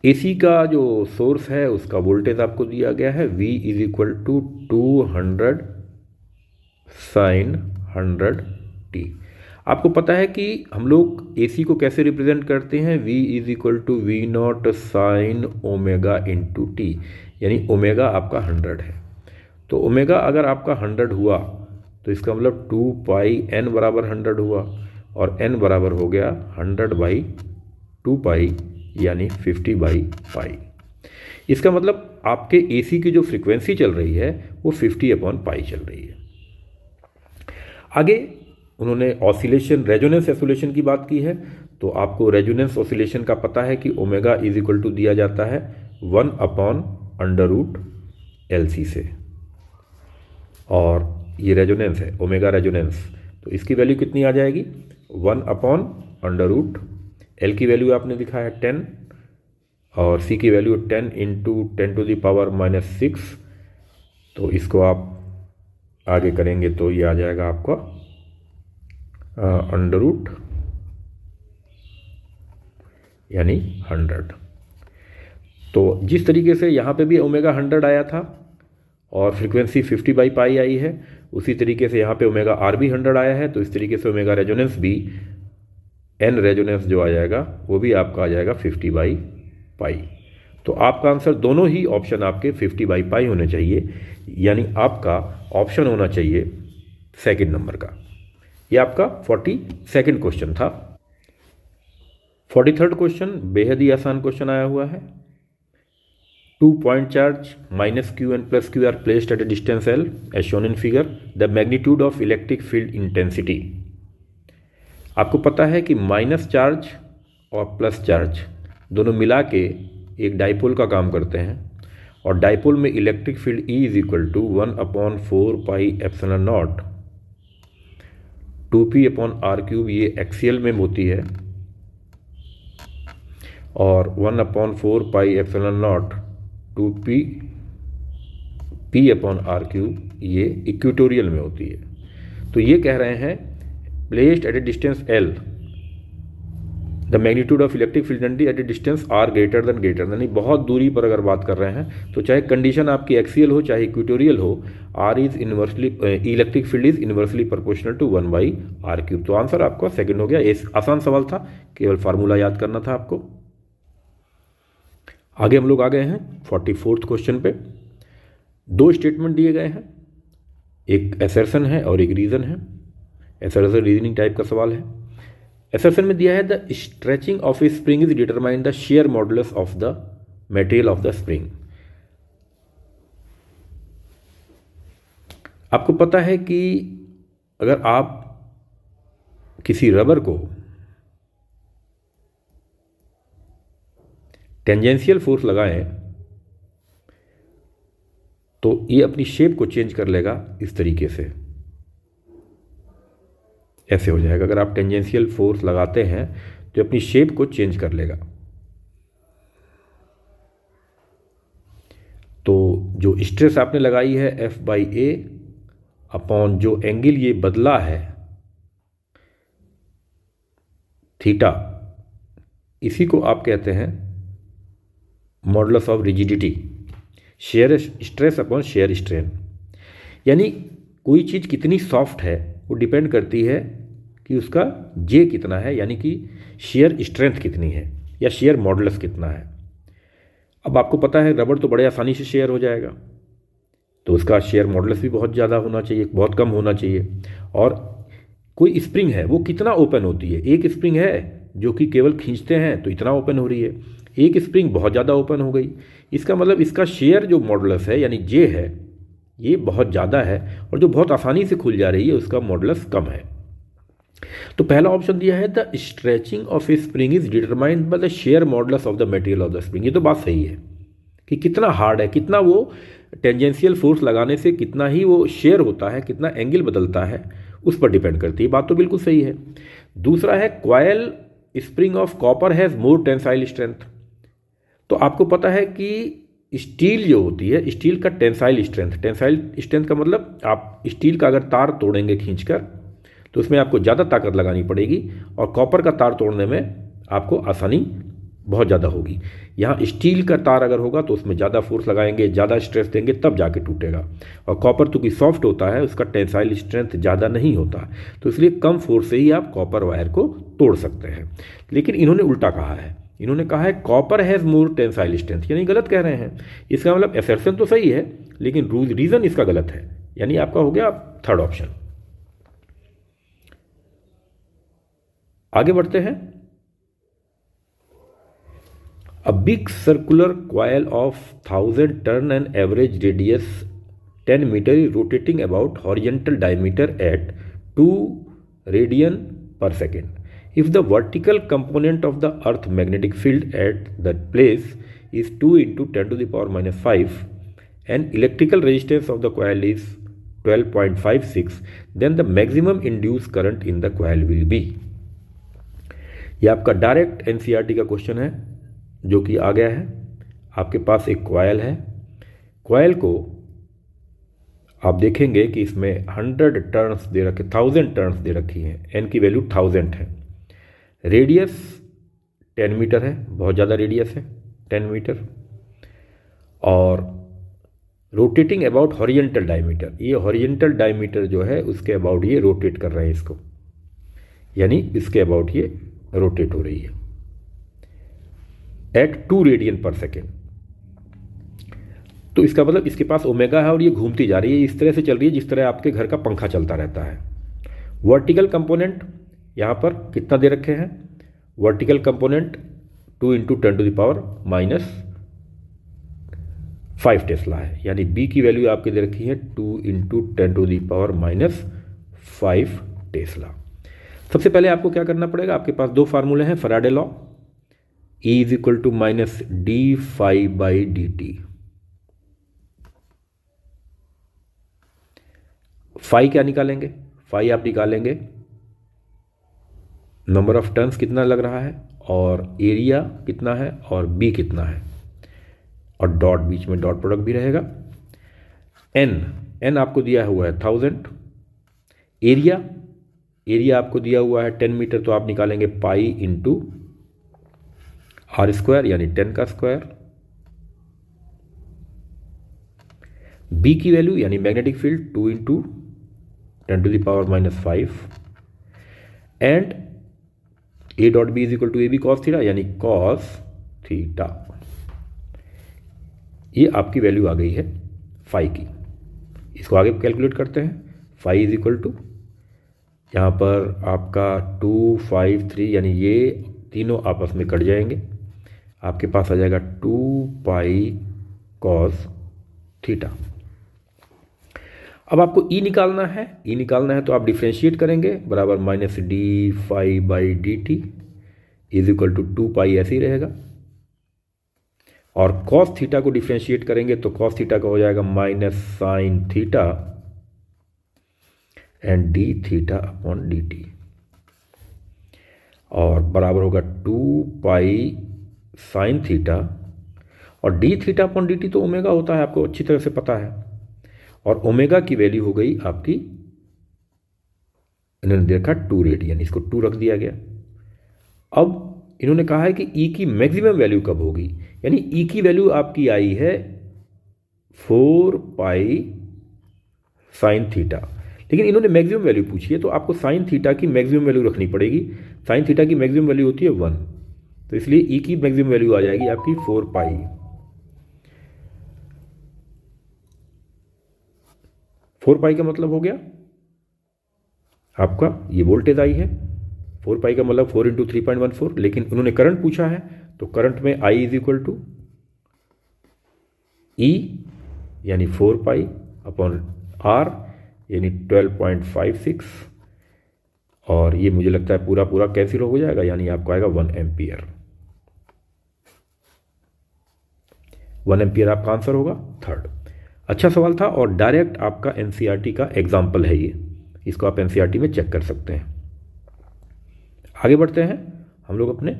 AC का जो सोर्स है उसका वोल्टेज आपको दिया गया है V = 200 sin 100t। आपको पता है कि हम लोग AC को कैसे रिप्रेजेंट करते हैं, V = V0 sin omega into t, यानी ओमेगा आपका 100 है। तो ओमेगा अगर आपका 100 हुआ तो इसका मतलब 2 पाई n बराबर 100 हुआ, और n बराबर हो गया 100/2 पाई यानी 50/पाई। इसका मतलब आपके AC की जो फ्रीक्वेंसी चल रही है वो 50/पाई चल रही है। आगे उन्होंने ऑसिलेशन, रेजोनेंस ऑसिलेशन की बात की है, तो आपको रेजोनेंस ऑसिलेशन का पता है कि ओमेगा = दिया जाता है 1/√LC से, और ये रेजोनेंस है ओमेगा रेजोनेंस, तो इसकी वैल्यू कितनी आ जाएगी 1/√, L की वैल्यू आपने लिखा है 10 और C की वैल्यू 10 × 10⁻⁻⁶, तो इसको आप आगे करेंगे तो ये आ जाएगा आपका √ यानी 100। तो जिस तरीके से यहाँ पे भी ओमेगा 100 आया था और फ्रीक्वेंसी 50/पाई आई है, उसी तरीके से यहाँ पे ओमेगा R भी 100 आया है, तो इस तरीके से ओमेगा रेजोनेंस भी N रेजोनेंस जो आ जाएगा वो भी आपका आ जाएगा 50/पाई। तो आपका आंसर दोनों ही ऑप्शन आपके 50/पाई होने चाहिए, यानी आपका ऑप्शन होना चाहिए सेकंड नंबर का। ये आपका 42nd क्वेश्चन था। 43rd क्वेश्चन बेहद ही आसान क्वेश्चन आया हुआ है। 2 point charge -q and +q are placed at a distance L as shown in figure. The magnitude of electric field intensity. आपको पता है कि माइनस चार्ज और प्लस चार्ज दोनों मिला के एक डाइपोल का काम करते हैं, और डाइपोल में इलेक्ट्रिक फील्ड E = 1/4πε0 2p/r3, ये एक्सियल में होती है, और 1/4πε0 2p/r3 ये इक्वेटोरियल में होती है। तो ये कह रहे हैं placed at A distance L the magnitude of electric field at A distance R greater than, यानी बहुत दूरी पर अगर बात कर रहे हैं तो चाहे कंडीशन आपकी एक्सियल हो चाहे इक्वेटोरियल हो, R is inversely, electric field is inversely proportional to 1/r3। तो आंसर आपका सेकंड हो गया। ये आसान सवाल था, केवल फार्मूला याद करना था आपको। आगे हम लोग आ गए हैं 44th क्वेश्चन पे। दो स्टेटमेंट दिए गए हैं, एक असर्शन है और एक रीजन है। असर्शन रीजनिंग टाइप का सवाल है। असर्शन में दिया है the stretching of A spring is determine the share modulus of the material of the spring. आपको पता है कि अगर आप किसी रबर को टेंजेंशियल फोर्स लगाएं तो ये अपनी शेप को चेंज कर लेगा इस तरीके से, ऐसे हो जाएगा। अगर आप टेंजेंशियल फोर्स लगाते हैं तो अपनी शेप को चेंज कर लेगा। तो जो स्ट्रेस आपने लगाई है F/A अपॉन जो एंगल ये बदला है थीटा, इसी को आप कहते हैं modulus of rigidity, shear stress upon shear strain. यानी कोई चीज़ कितनी सॉफ्ट है वो डिपेंड करती है कि उसका J कितना है, यानी कि शेयर स्ट्रेंथ कितनी है या शेयर मॉडुलस कितना है। अब आपको पता है रबड़ तो बड़े आसानी से शेयर हो जाएगा, तो उसका शेयर मॉडुलस भी बहुत ज़्यादा होना चाहिए, बहुत कम होना चाहिए। और कोई स्प्रिंग है वो कितना ओपन होती है, एक स्प्रिंग है जो कि केवल खींचते हैं तो इतना ओपन हो रही है, एक स्प्रिंग बहुत ज़्यादा ओपन हो गई, इसका मतलब इसका शेयर जो मॉडुलस है यानी जे है ये बहुत ज़्यादा है, और जो बहुत आसानी से खुल जा रही है उसका मॉडुलस कम है। तो पहला ऑप्शन दिया है the stretching of A spring is determined by the share modulus of the material of the spring. ये तो बात सही है कि कितना हार्ड है, कितना वो टेंजेंशियल फोर्स लगाने से कितना ही वो शेयर होता है, कितना एंगल बदलता है, उस पर डिपेंड करती है। बात तो बिल्कुल सही है। दूसरा है coil spring of copper has more tensile strength. तो आपको पता है कि स्टील जो होती है, स्टील का टेंसाइल स्ट्रेंथ का मतलब आप स्टील का अगर तार तोड़ेंगे खींचकर तो उसमें आपको ज़्यादा ताकत लगानी पड़ेगी, और कॉपर का तार तोड़ने में आपको आसानी बहुत ज़्यादा होगी। यहाँ स्टील का तार अगर होगा तो उसमें ज़्यादा फोर्स लगाएंगे, ज़्यादा स्ट्रेस देंगे, तब जाके टूटेगा। और कॉपर तो कि सॉफ्ट होता है, उसका टेंसाइल स्ट्रेंथ ज़्यादा नहीं होता, तो इसलिए कम फोर्स से ही आप कॉपर वायर को तोड़ सकते हैं। लेकिन इन्होंने उल्टा कहा है, इन्होंने कहा है copper has more tensile strength, यानी गलत कह रहे हैं। इसका मतलब एसर्शन तो सही है लेकिन रीज़न इसका गलत है, यानी आपका हो गया थर्ड ऑप्शन। आगे बढ़ते हैं। A big circular coil of 1000 turn and average radius 10 meter is rotating about horizontal diameter at 2 radian per second. If the vertical component of the earth magnetic field at that place is 2 into 10 to the power minus 5 and electrical resistance of the coil is 12.56, then the maximum induced current in the coil will be। यह आपका direct NCERT का question है जो कि आ गया है। आपके पास एक कॉयल है, कॉयल को आप देखेंगे कि इसमें 100 टर्न्स दे रखे, 1000 टर्न्स दे रखी हैं, एन की वैल्यू 1000 है, रेडियस 10 मीटर है, बहुत ज़्यादा रेडियस है 10 मीटर, और रोटेटिंग अबाउट हॉरिजेंटल डायमीटर, ये हॉरिजेंटल डायमीटर जो है उसके अबाउट ये रोटेट कर रहे हैं इसको, यानी इसके अबाउट ये रोटेट हो रही है एट 2 रेडियन पर सेकेंड। तो इसका मतलब इसके पास ओमेगा है और ये घूमती जा रही है, इस तरह से चल रही है जिस तरह आपके घर का पंखा चलता रहता है। वर्टिकल कंपोनेंट यहाँ पर कितना दे रखे हैं, vertical component 2 into 10 to the power minus 5 Tesla है, यानी बी की वैल्यू आपके दे रखी है 2 into 10 to the power minus 5 Tesla. सबसे पहले आपको क्या करना पड़ेगा, आपके पास दो फार्मूले हैं, Faraday law, E is equal to minus D phi by D T. Phi क्या निकालेंगे, फाई आप निकालेंगे नंबर ऑफ टर्न्स कितना लग रहा है और एरिया कितना है और बी कितना है, और डॉट बीच में डॉट प्रोडक्ट भी रहेगा। एन आपको दिया हुआ है 1000, एरिया आपको दिया हुआ है 10 मीटर, तो आप निकालेंगे पाई इंटू आर स्क्वायर यानी 10 का स्क्वायर। बी की वैल्यू यानी magnetic field 2 into 10 to the power minus 5 and A dot B is equal to A B cos theta यानी कॉस थीटा। ये आपकी वैल्यू आ गई है फाई की। इसको आगे कैलकुलेट करते हैं। फाई इज इक्वल टू यहाँ पर आपका 2, 5, 3 यानी ये तीनों आपस में कट जाएंगे, आपके पास आ जाएगा 2 पाई कॉस थीटा। अब आपको ई निकालना है, तो आप डिफ्रेंशिएट करेंगे बराबर minus D phi by D T is equal to 2 pi ऐसे ही रहेगा, और कॉस थीटा को डिफ्रेंशिएट करेंगे तो कॉस थीटा का हो जाएगा minus sine theta and D theta upon D T, और बराबर होगा 2 पाई साइन थीटा, और D theta upon D T तो ओमेगा होता है, आपको अच्छी तरह से पता है, और ओमेगा की वैल्यू हो गई आपकी, इन्होंने देखा 2 रेडियन, इसको 2 रख दिया गया। अब इन्होंने कहा है कि ई की मैक्सिमम वैल्यू कब होगी, यानी ई की वैल्यू आपकी आई है 4 पाई साइन थीटा, लेकिन इन्होंने मैक्सिमम वैल्यू पूछी है तो आपको साइन थीटा की मैक्सिमम वैल्यू रखनी पड़ेगी। साइन थीटा की मैक्सिमम वैल्यू होती है 1, तो इसलिए ई की मैक्सिमम वैल्यू आ जाएगी आपकी 4 पाई 4 पाई का मतलब हो गया आपका ये वोल्टेज आई है, 4 पाई का मतलब 4 × 3.14, लेकिन उन्होंने करंट पूछा है तो करंट में I is equal to E यानी 4 पाई अपॉन R यानी 12.56, और ये मुझे लगता है पूरा पूरा कैंसिल हो जाएगा, यानी आपको आएगा 1 एम्पियर। 1 एम्पियर आपका आंसर होगा थर्ड। अच्छा सवाल था और डायरेक्ट आपका एनसीईआरटी का एग्जाम्पल है ये, इसको आप एनसीईआरटी में चेक कर सकते हैं। आगे बढ़ते हैं हम लोग अपने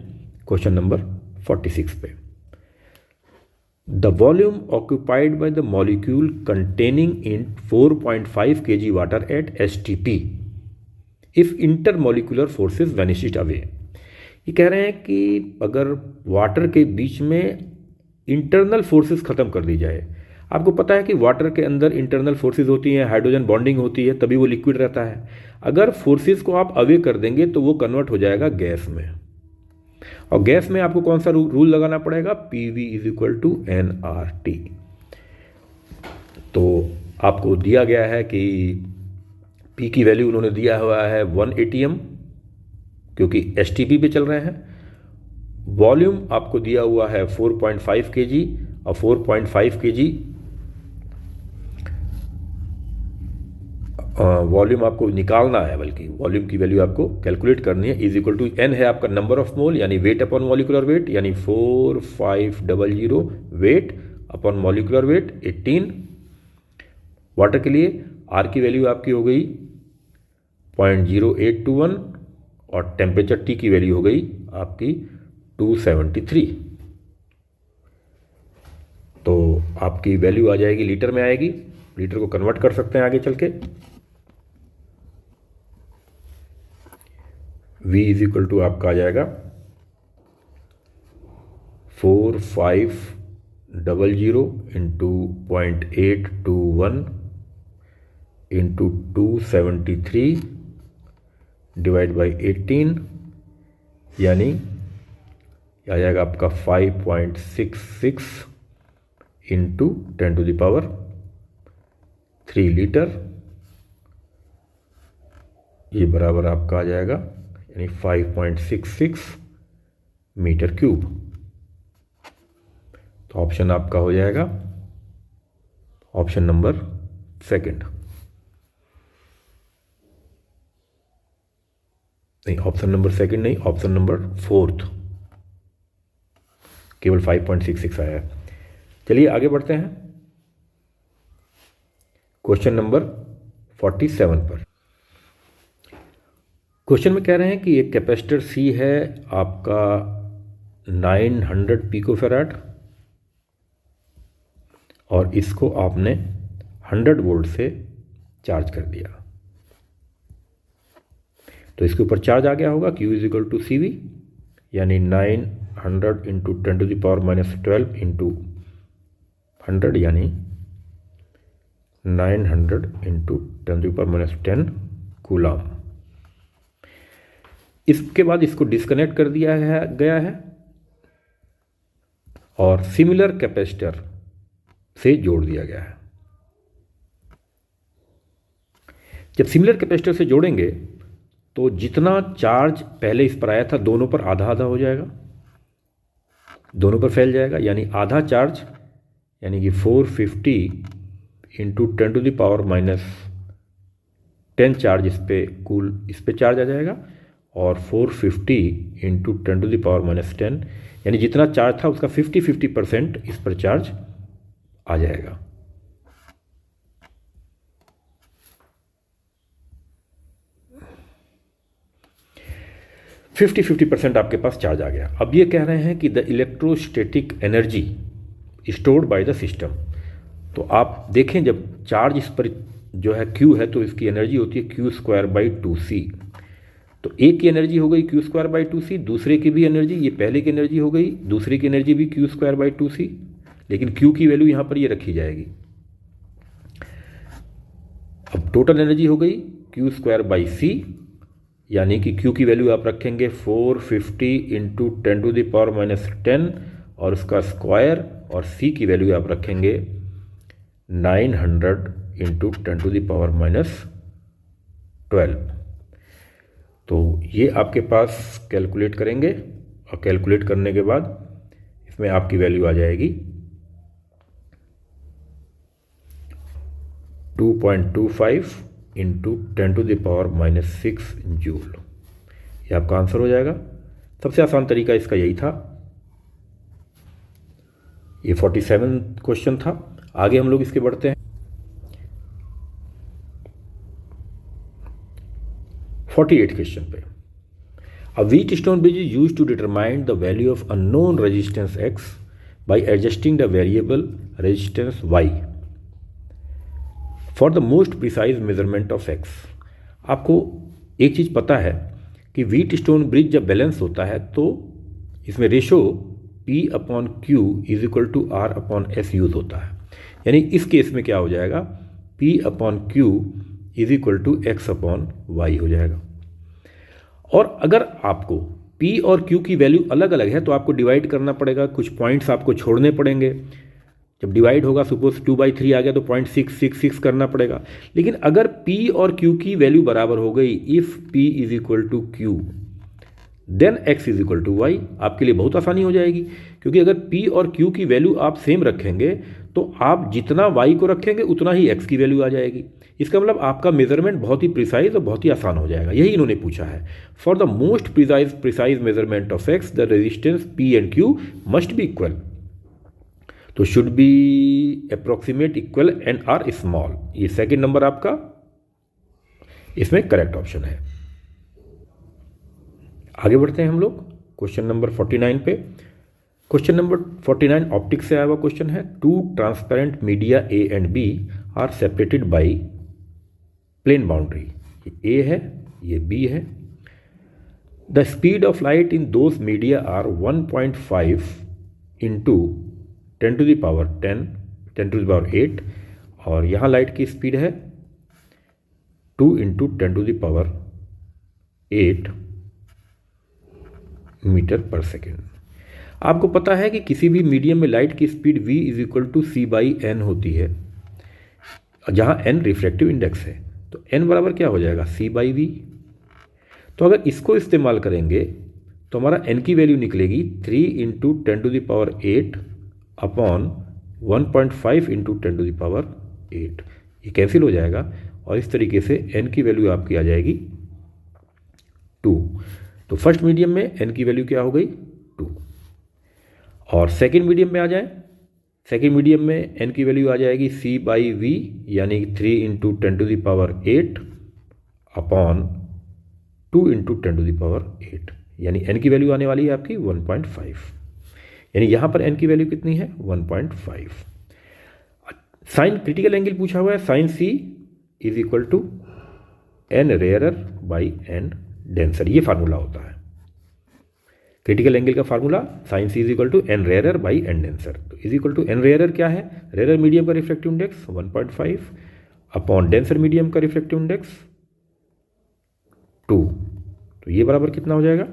क्वेश्चन नंबर 46 पे। The volume occupied by the molecule containing in 4.5 kg water at STP if intermolecular forces vanished away. ये कह रहे हैं कि अगर वाटर के बीच में इंटरनल फोर्सेस ख़त्म कर दी जाए, आपको पता है कि वाटर के अंदर इंटरनल फोर्सेस होती हैं, हाइड्रोजन बॉन्डिंग होती है, तभी वो लिक्विड रहता है। अगर फोर्सेस को आप अवे कर देंगे तो वो कन्वर्ट हो जाएगा गैस में, और गैस में आपको कौन सा रूल लगाना पड़ेगा, PV is equal to nRT। तो आपको दिया गया है कि P की वैल्यू उन्होंने दिया हुआ है 1 ATM क्योंकि STP पे चल रहे हैं। वॉल्यूम आपको दिया हुआ है 4.5 kg और 4.5 kg वॉल्यूम आपको निकालना है, बल्कि वॉल्यूम की वैल्यू आपको कैलकुलेट करनी है। इज इक्वल टू n है आपका नंबर ऑफ मोल यानी वेट अपॉन मॉलिकुलर वेट, यानी 4500 weight upon molecular weight 18। Water के लिए R की वैल्यू आपकी हो गई 0.0821 और टेम्परेचर T की वैल्यू हो गई आपकी 273। तो आपकी वैल्यू आ जाएगी लीटर में आएगी, लीटर को कन्वर्ट कर सकते हैं आगे चल के। V इज इक्वल टू आपका आ जाएगा 4500 इंटू 0.821 इंटू 273 डिवाइड बाई 18, यानी आ जाएगा आपका 5.66 इंटू 10⁻³ लीटर। ये बराबर आपका आ जाएगा यानी 5.66 मीटर क्यूब। तो ऑप्शन आपका हो जाएगा ऑप्शन नंबर सेकंड, नहीं ऑप्शन नंबर सेकंड नहीं, ऑप्शन नंबर फोर्थ, केवल 5.66 आया है। चलिए आगे बढ़ते हैं क्वेश्चन नंबर 47 पर। क्वेश्चन में कह रहे हैं कि एक कैपेसिटर C है आपका 900 पिकोफैराड और इसको आपने 100 वोल्ट से चार्ज कर दिया, तो इसके ऊपर चार्ज आ गया होगा Q is equal to CV, यानी 900 इंटू 10⁻12 इंटू 100 यानी 900 इंटू 10⁻10 कूलम। इसके बाद इसको डिस्कनेक्ट कर दिया गया है और सिमिलर कैपेसिटर से जोड़ दिया गया है। जब सिमिलर कैपेसिटर से जोड़ेंगे तो जितना चार्ज पहले इस पर आया था दोनों पर आधा आधा हो जाएगा, दोनों पर फैल जाएगा, यानी आधा चार्ज यानी कि 450 इंटू 10⁻10 चार्ज इस पे चार्ज आ जाएगा, और 450 इंटू 10⁻10 यानी जितना चार्ज था उसका 50% इस पर चार्ज आ जाएगा। फिफ्टी 50% आपके पास चार्ज आ गया। अब ये कह रहे हैं कि the electrostatic energy stored by the system. तो आप देखें जब चार्ज इस पर जो है Q है तो इसकी एनर्जी होती है Q²/2C। तो एक की एनर्जी हो गई Q²/2C, दूसरे की भी एनर्जी, ये पहले की एनर्जी हो गई, दूसरे की एनर्जी भी Q²/2C, लेकिन Q की वैल्यू यहाँ पर ये रखी जाएगी। अब टोटल एनर्जी हो गई Q²/C, यानी कि Q की वैल्यू आप रखेंगे 450 इंटू 10⁻10 और उसका स्क्वायर, और C की वैल्यू आप रखेंगे 900 इंटू 10⁻⁻12। तो ये आपके पास कैलकुलेट करेंगे और कैलकुलेट करने के बाद इसमें आपकी वैल्यू आ जाएगी 2.25 इंटू 10⁻⁻6 जूल। ये आपका आंसर हो जाएगा। सबसे आसान तरीका इसका यही था। ये 47 क्वेश्चन था। आगे हम लोग इसके बढ़ते हैं। 48 क्वेश्चन पे। A Wheatstone bridge is used to determine the value of unknown resistance X by adjusting the variable resistance Y for the most precise measurement of X। आपको एक चीज़ पता है कि व्हीटस्टोन ब्रिज जब बैलेंस होता है तो इसमें ratio P/Q is equal to R/S use होता है। यानी इस केस में क्या हो जाएगा, P/Q is equal to X/Y हो जाएगा। और अगर आपको P और Q की वैल्यू अलग अलग है तो आपको डिवाइड करना पड़ेगा, कुछ पॉइंट्स आपको छोड़ने पड़ेंगे। जब डिवाइड होगा, सपोज 2/3 आ गया तो 0.666 करना पड़ेगा। लेकिन अगर P और Q की वैल्यू बराबर हो गई, if P is equal to Q then X is equal to Y, आपके लिए बहुत आसानी हो जाएगी। क्योंकि अगर P और Q की वैल्यू आप सेम रखेंगे तो आप जितना Y को रखेंगे उतना ही X की वैल्यू आ जाएगी। इसका मतलब आपका मेजरमेंट बहुत ही प्रिसाइज और बहुत ही आसान हो जाएगा। यही इन्होंने पूछा है। For the most precise measurement of X the resistance P and Q must be equal. तो should be approximate equal and are small. ये सेकेंड नंबर आपका इसमें करेक्ट ऑप्शन है। आगे बढ़ते हैं हम लोग क्वेश्चन नंबर 49 पे। क्वेश्चन नंबर 49 ऑप्टिक्स से आया हुआ क्वेश्चन है। Two transparent media A and B are separated by plane boundary. ये A है, ये B है। The speed of light in those media are 1.5 into 10⁻8 और यहाँ लाइट की स्पीड है 2 इंटू 10⁻8 मीटर पर सेकेंड। आपको पता है कि किसी भी मीडियम में लाइट की speed v is equal to c/n होती है, जहाँ n रिफ्रैक्टिव इंडेक्स है। तो n बराबर क्या हो जाएगा, c/v। तो अगर इसको इस्तेमाल करेंगे तो हमारा n की वैल्यू निकलेगी 3 इंटू 10⁻8 अपॉन 1.5 इंटू 10⁻8। ये कैंसिल हो जाएगा और इस तरीके से n की वैल्यू आपकी आ जाएगी 2। तो फर्स्ट मीडियम में n की वैल्यू क्या हो गई, 2। और सेकेंड मीडियम में आ जाए, सेकेंड मीडियम में n की वैल्यू आ जाएगी c/v यानी 3 इंटू 10⁻8 अपॉन 2 इंटू 10⁻8 यानी n की वैल्यू आने वाली है आपकी 1.5। यानी यहाँ पर n की वैल्यू कितनी है, 1.5। साइन क्रिटिकल एंगल पूछा हुआ है, sine c is equal to n rarer by n denser. ये फार्मूला होता है क्रिटिकल एंगल का formula, sine c is equal to n rarer by n denser. तो is equal to n rarer क्या है, रेयरर मीडियम का refractive index 1.5 upon denser medium का refractive index 2। तो ये बराबर कितना हो जाएगा,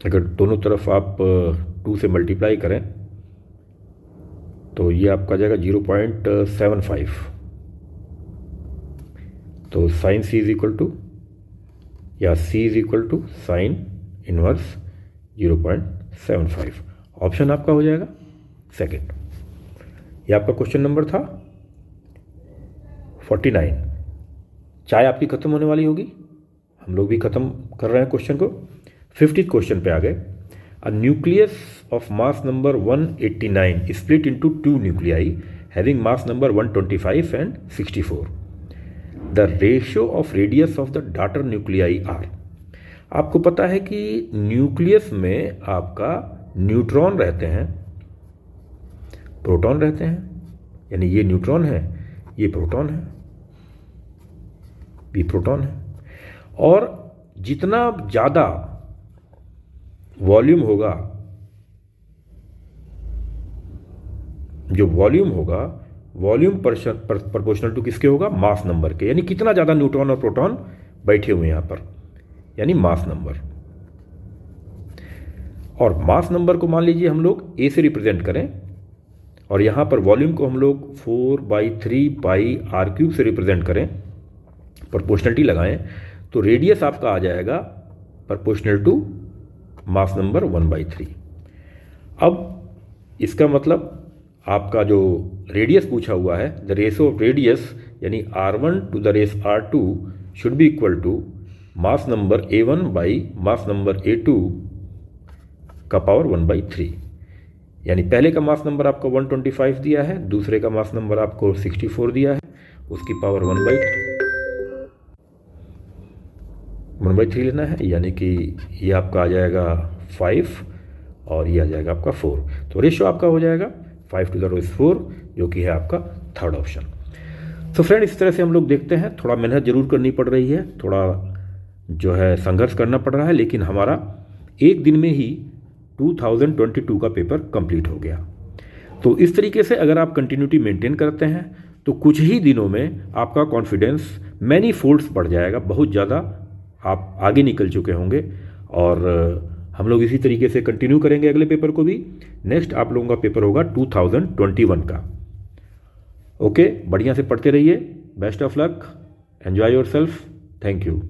अगर दोनों तरफ आप 2 से मल्टीप्लाई करें तो ये आपका जाएगा 0.75। तो sine c is equal to या c is equal to sine inverse 0.75। Option आपका हो जाएगा सेकेंड। ये आपका क्वेश्चन नंबर था 49। चाय आपकी खत्म होने वाली होगी, हम लोग भी खत्म कर रहे हैं क्वेश्चन को। 50th क्वेश्चन पे आ गए। A nucleus of mass number 189 split into 2 nuclei having mass number 125 and 64। The ratio of radius of the daughter nuclei are. आपको पता है कि न्यूक्लियस में आपका न्यूट्रॉन रहते हैं, प्रोटॉन रहते हैं। यानी ये न्यूट्रॉन है, ये प्रोटॉन है, ये प्रोटॉन है। और जितना ज़्यादा वॉल्यूम होगा, जो वॉल्यूम होगा, वॉल्यूम प्रोपोर्शनल टू किसके होगा, मास नंबर के। यानी कितना ज़्यादा न्यूट्रॉन और प्रोटॉन बैठे हुए हैं यहाँ पर, यानी मास नंबर। और मास नंबर को मान लीजिए हम लोग ए से रिप्रेजेंट करें और यहाँ पर वॉल्यूम को हम लोग 4/3 πr³ से रिप्रेजेंट करें, प्रोपोर्शनलिटी लगाएं, तो रेडियस आपका आ जाएगा प्रोपोर्शनल टू मास नंबर 1/3। अब इसका मतलब आपका जो रेडियस पूछा हुआ है, द रेशो ऑफ रेडियस यानी r1 to the raise r2 should be equal to mass number a1 by mass number a2 का पावर 1/3। यानी पहले का मास नंबर आपको 125 दिया है, दूसरे का मास नंबर आपको 64 दिया है, उसकी पावर 1/3 लेना है, यानी कि ये आपका आ जाएगा 5 और ये आ जाएगा आपका 4। तो रेशियो आपका हो जाएगा 5 to the raise 4, जो कि है आपका थर्ड ऑप्शन। तो फ्रेंड, इस तरह से हम लोग देखते हैं, थोड़ा मेहनत जरूर करनी पड़ रही है, थोड़ा जो है संघर्ष करना पड़ रहा है, लेकिन हमारा एक दिन में ही 2022 का पेपर कंप्लीट हो गया। तो इस तरीके से अगर आप कंटिन्यूटी मेंटेन करते हैं तो कुछ ही दिनों में आपका कॉन्फिडेंस मैनी फोल्ड्स बढ़ जाएगा, बहुत ज़्यादा आप आगे निकल चुके होंगे। और हम लोग इसी तरीके से कंटिन्यू करेंगे अगले पेपर को भी। नेक्स्ट आप लोगों का पेपर होगा 2021 का। ओके, बढ़िया से पढ़ते रहिए, best of luck, enjoy your self, thank you.